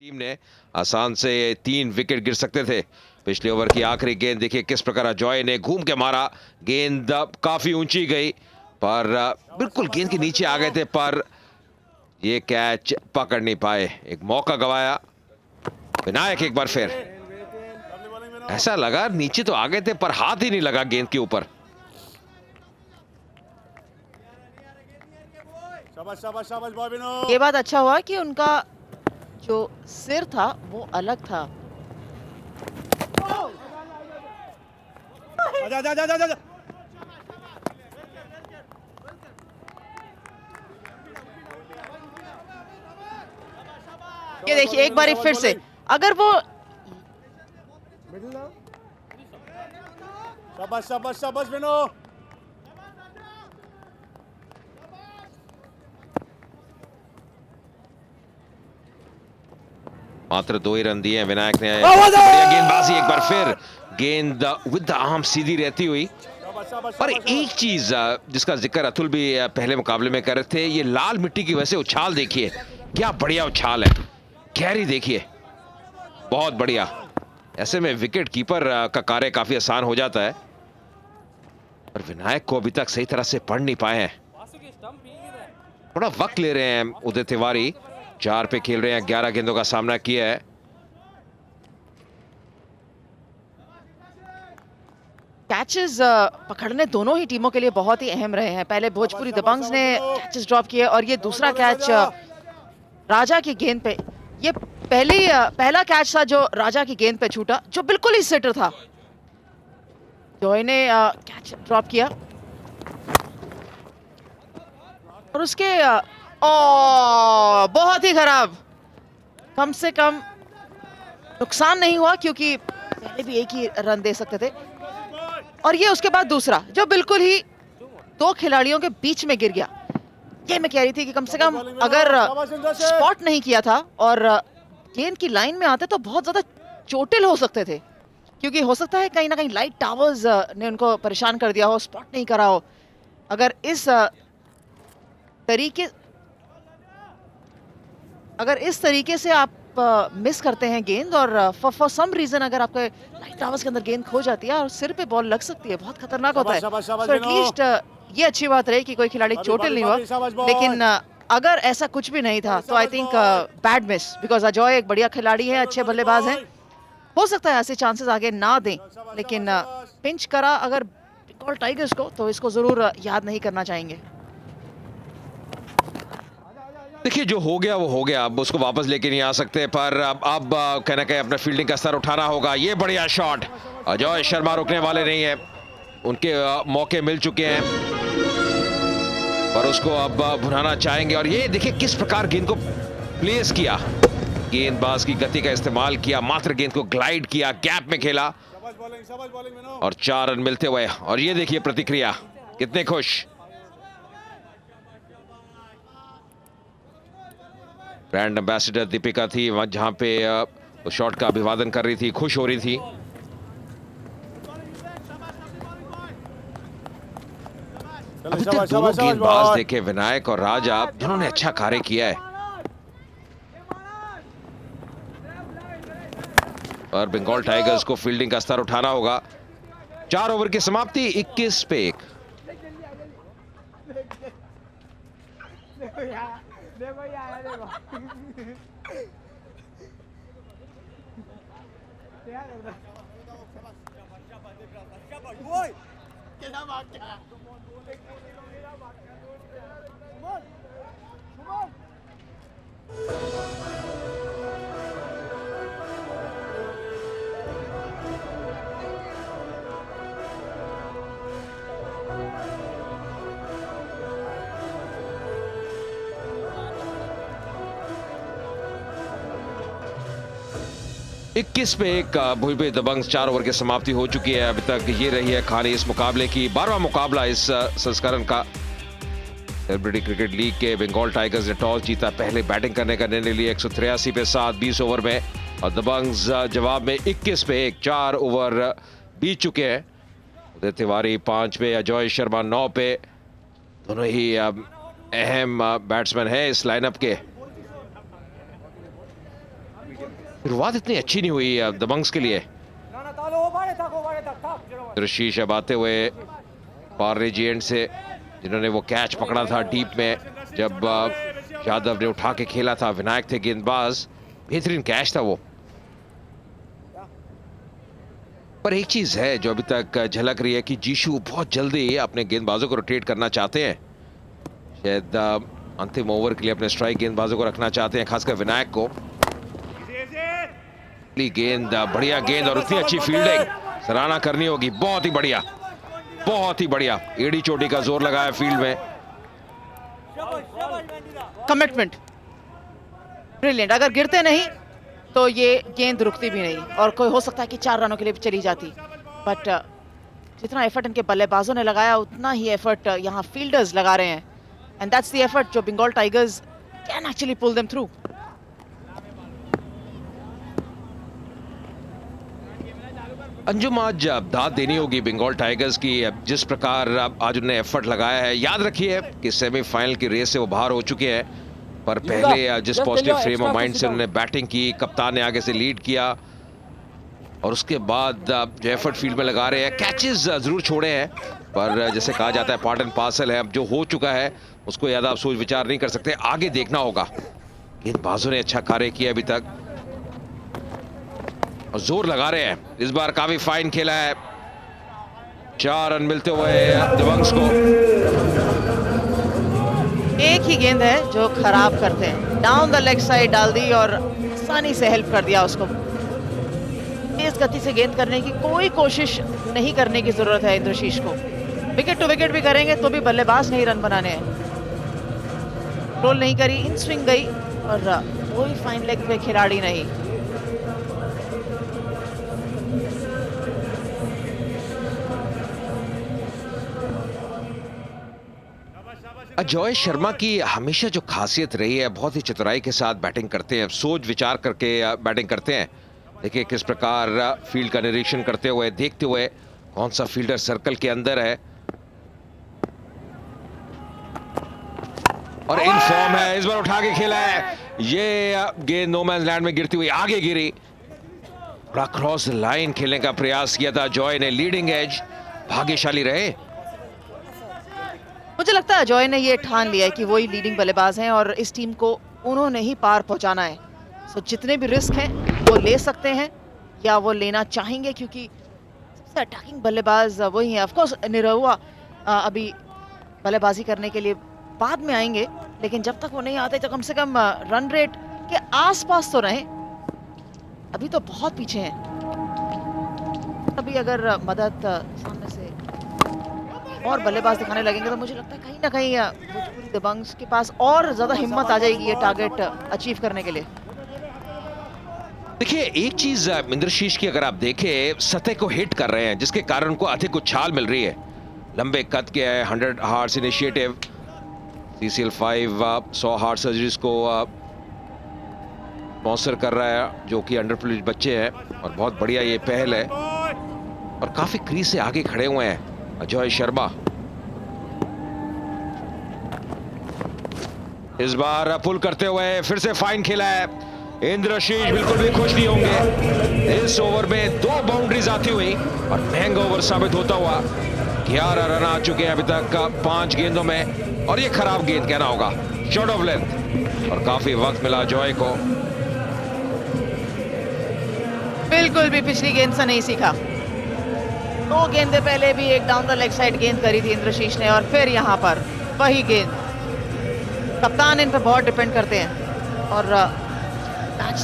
Team ने आसान से 3 विकेट गिर सकते थे। पिछले ओवर की आखिरी गेंद देखिए किस प्रकार अजॉय ने घूम के मारा। गेंद काफी ऊंची गई पर बिल्कुल गेंद के नीचे आ गए थे, पर ये कैच पकड़ नहीं पाए। एक मौका गवाया। विनायक एक बार फिर, ऐसा लगा नीचे तो आ गए थे पर हाथ ही नहीं लगा गेंद के ऊपर। ये बात अच्छा हुआ कि उनका जो सिर था वो अलग था। जा जा जा जा जा। ये देखिए एक बार फिर से, अगर वो शाबाश शाबाश शाबाश विनो। मात्र 2 ही रन दिए विनायक ने। बढ़िया गेंदबाजी एक बार फिर, गेंद विद द आर्म सीधी रहती हुई। पर एक चीज जिसका जिक्र अतुल भी पहले मुकाबले में कर रहे थे, ये लाल मिट्टी की वजह से उछाल देखिए, क्या बढ़िया उछाल है। गहरी देखिए, बहुत बढ़िया। ऐसे में विकेट कीपर का कार्य काफी आसान हो जाता है, पर विनायक को अभी तक सही तरह से पढ़ नहीं पाए हैं। थोड़ा वक्त ले रहे हैं उदय तिवारी। 4 पे खेल रहे हैं, 11 गेंदों का सामना किया है। कैचेस पकड़ने दोनों ही टीमों के लिए बहुत ही अहम रहे हैं। पहले भोजपुरी दबंग्स ने कैचेस ड्रॉप किए और ये दूसरा कैच राजा की गेंद पे, ये पहला कैच था जो राजा की गेंद पे छूटा, जो बिल्कुल ही सेटर था। जॉय ने कैच ड्रॉप किया और उसके बहुत ही खराब। कम से कम नुकसान नहीं हुआ क्योंकि पहले भी एक ही रन दे सकते थे। और ये उसके बाद दूसरा जो बिल्कुल ही 2 खिलाड़ियों के बीच में गिर गया। ये मैं कह रही थी कि कम से कम अगर स्पॉट नहीं किया था और गेंद की लाइन में आते तो बहुत ज्यादा चोटिल हो सकते थे, क्योंकि हो सकता है कहीं ना कहीं लाइट टावर्स ने उनको परेशान कर दिया हो, स्पॉट नहीं करा हो। अगर इस तरीके से आप मिस करते हैं गेंद और फॉर सम रीजन अगर आपके लाइट टावर्स के अंदर गेंद खो जाती है और सिर पे बॉल लग सकती है, बहुत खतरनाक होता है। तो एटलीस्ट ये अच्छी बात रही कि कोई खिलाड़ी चोटिल नहीं हुआ। लेकिन अगर ऐसा कुछ भी नहीं था तो I think bad miss, because Ajoy एक बढ़िया खिलाड़ी है, अच्छे बल्लेबाज हैं। हो सकता है ऐसे चांसेस आगे ना दें, लेकिन पिंच करा अगर बंगाल टाइगर्स को तो इसको जरूर याद नहीं करना चाहेंगे। देखिए जो हो गया वो हो गया, अब उसको वापस लेके नहीं आ सकते, पर अब कहना कहीं अपना फील्डिंग का स्तर उठाना होगा। ये बढ़िया शॉट, अजय शर्मा रुकने वाले नहीं है, उनके मौके मिल चुके हैं पर उसको अब भुनाना चाहेंगे। और ये देखिए किस प्रकार गेंद को प्लेस किया, गेंदबाज की गति का इस्तेमाल किया, मात्र गेंद को ग्लाइड किया, गैप में खेला और 4 रन मिलते हुए। और ये देखिए प्रतिक्रिया, कितने खुश। ब्रांड एम्बेसडर दीपिका थी वहां जहां पे उस शॉट का अभिवादन कर रही थी, खुश हो रही थी। अभी तक दोनों गेंदबाज देखे, विनायक और राजा, जिन्होंने अच्छा कार्य किया है। और बंगाल टाइगर्स को फील्डिंग का स्तर उठाना होगा। 4 ओवर की समाप्ति, 21 पे 1। इक्कीस पे 1 भोजपुरी दबंग्स 4 ओवर की समाप्ति हो चुकी है। अभी तक ये रही है कहानी इस मुकाबले की। 12वां मुकाबला इस संस्करण का। सेलिब्रिटी क्रिकेट लीग के बंगाल टाइगर्स ने टॉस जीता, पहले बैटिंग करने का निर्णय लिया 183 पे 7 20 ओवर में, और दबंग्स जवाब में 21 पे 1 4 ओवर बीत चुके हैं। उदय तिवारी 5 पे, अजय शर्मा 9 पे, दोनों ही अहम बैट्समैन हैं इस लाइनअप के। शुरुआत इतनी अच्छी नहीं हुई दबंग्स के लिए। इंद्रशीष अब आते हुए पार रेजिएंट से, जिन्होंने वो कैच पकड़ा था डीप में जब यादव ने उठा के खेला था। विनायक थे गेंदबाज, बेहतरीन कैच था वो। पर एक चीज है जो अभी तक झलक रही है कि जीशु बहुत जल्दी अपने गेंदबाजों को रोटेट करना चाहते हैं। शायद अंतिम ओवर के लिए अपने स्ट्राइक गेंदबाजों को रखना चाहते हैं, खासकर विनायक को। गेंद, बढ़िया गेंद और उतनी अच्छी फील्डिंग, सराहना करनी होगी। बहुत ही बढ़िया, बहुत ही बढ़िया। एड़ी चोटी का जोर लगाया फील्ड में। Commitment brilliant. अगर गिरते नहीं तो ये गेंद रुकती भी नहीं, और कोई हो सकता है कि 4 रनों के लिए भी चली जाती। बट जितना एफर्ट इनके बल्लेबाजों ने लगाया, उतना ही एफर्ट यहाँ फील्डर्स लगा रहे हैं। एंड दैट्स द एफर्ट जो Bengal tigers can actually pull them through. Anjum, आज दाद देनी होगी बंगाल टाइगर्स की, जिस प्रकार आज उन्होंने एफर्ट लगाया है। याद रखिए कि सेमीफाइनल की रेस से वो बाहर हो चुके हैं, पर पहले जिस पॉजिटिव फ्रेम ऑफ माइंड से उन्होंने बैटिंग की, कप्तान ने आगे से लीड किया, और उसके बाद जो एफर्ट फील्ड में लगा रहे हैं। कैचेस जरूर छोड़े हैं, पर जैसे कहा जाता है पार्ट एंड पार्सल है। अब जो हो चुका है उसको ज्यादा आप सोच विचार नहीं कर सकते, आगे देखना होगा। गेंदबाजों ने अच्छा कार्य किया अभी तक और जोर लगा रहे हैं। इस बार काफी फाइन खेला है, 4 रन मिलते हुए दबंग्स को। एक ही गेंद है जो खराब करते हैं, डाउन द लेग साइड डाल दी और आसानी से हेल्प कर दिया उसको। तेज गति से गेंद करने की कोई कोशिश नहीं करने की जरूरत है इंद्रशीष को। विकेट टू विकेट भी करेंगे तो भी बल्लेबाज नहीं रन बनाने हैं। रोल नहीं करी, इन स्विंग गई, और कोई फाइन लेग पे खिलाड़ी नहीं। अजय शर्मा की हमेशा जो खासियत रही है, बहुत ही चतुराई के साथ बैटिंग करते हैं, सोच विचार करके बैटिंग करते हैं। देखिए किस प्रकार फील्ड का निरीक्षण करते हुए, देखते हुए कौन सा फील्डर सर्कल के अंदर है, और इन फॉर्म है। इस बार उठा के खेला है, ये गेंद नो मैन लैंड में गिरती हुई आगे गिरी। बड़ा क्रॉस लाइन खेलने का प्रयास किया था जॉय ने, लीडिंग एज, भाग्यशाली रहे। मुझे लगता है जॉय ने ये ठान लिया है कि वही लीडिंग बल्लेबाज हैं और इस टीम को उन्होंने ही पार पहुंचाना है। सो जितने भी रिस्क हैं वो ले सकते हैं या वो लेना चाहेंगे, क्योंकि सबसे अटैकिंग बल्लेबाज वही है। ऑफ कोर्स निरहुआ अभी बल्लेबाजी करने के लिए बाद में आएंगे, लेकिन जब तक वो नहीं आते तो कम से कम रन रेट के आसपास तो रहें। अभी तो बहुत पीछे हैं। अभी अगर मदद सामने से और बल्लेबाज दिखाने लगेंगे तो मुझे लगता है कहीं ना कहीं भोजपुरी दबंग्स के पास और ज्यादा हिम्मत आ जाएगी ये टारगेट अचीव करने के लिए। देखिए एक चीज इंद्रशीष की अगर आप देखें, सतह को हिट कर रहे हैं, जिसके कारण उनको अधिक उछाल मिल रही है। लंबे कद के 100 hearts initiative, CCL5 100 heart surgeries को स्पॉन्सर कर रहा है, जो कि अंडर प्रिविलेज्ड बच्चे हैं, और बहुत बढ़िया ये पहल है। और काफी क्रीज से आगे खड़े हुए हैं अजय शर्मा। इस बार पुल करते हुए फिर से फाइन खेला है। इंद्रशीष बिल्कुल भी खुश नहीं होंगे। इस ओवर में 2 बाउंड्रीज आती हुई और महंगा ओवर साबित होता हुआ। 11 रन आ चुके हैं अभी तक 5 गेंदों में, और ये खराब गेंद कहना होगा, शॉर्ट ऑफ लेंथ, और काफी वक्त मिला जॉय को। बिल्कुल भी पिछली गेंद से नहीं सीखा। 2 गेंदें पहले भी एक डाउन द लेग साइड गेंद करी थी इंद्रशीष ने, और फिर यहाँ पर वही गेंद। कप्तान इन पर बहुत डिपेंड करते हैं, और मैच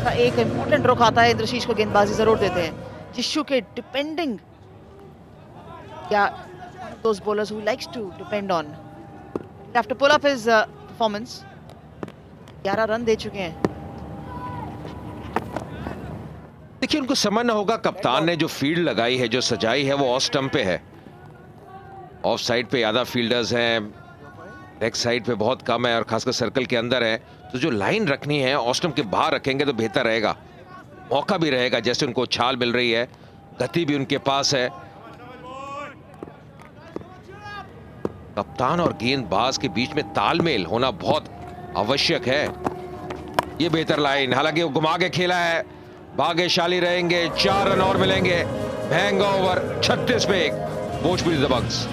का एक इंपॉर्टेंट रुख आता है, इंद्रशीष को गेंदबाजी जरूर देते हैं। जिशु के डिपेंडिंग या those bowlers who likes to depend on, have to pull up his performance। 11 run दे चुके हैं। देखिए उनको समझना होगा, कप्तान ने जो फील्ड लगाई है, जो सजाई है, वो ऑफ स्टंप पे है। ऑफ साइड पे ज्यादा फील्डर्स हैं, लेग साइड पे बहुत कम है, और खासकर सर्कल के अंदर है। तो जो लाइन रखनी है ऑफ स्टंप के बाहर रखेंगे तो बेहतर रहेगा, मौका भी रहेगा। जैसे उनको उछाल मिल रही है, गति भी उनके पास है। कप्तान और गेंदबाज के बीच में तालमेल होना बहुत आवश्यक है। ये बेहतर लाइन, हालांकि वो घुमा के खेला है, भाग्यशाली रहेंगे, 4 रन और मिलेंगे। महंगा ओवर 36 पे 1, भोजपुरी द बग्स।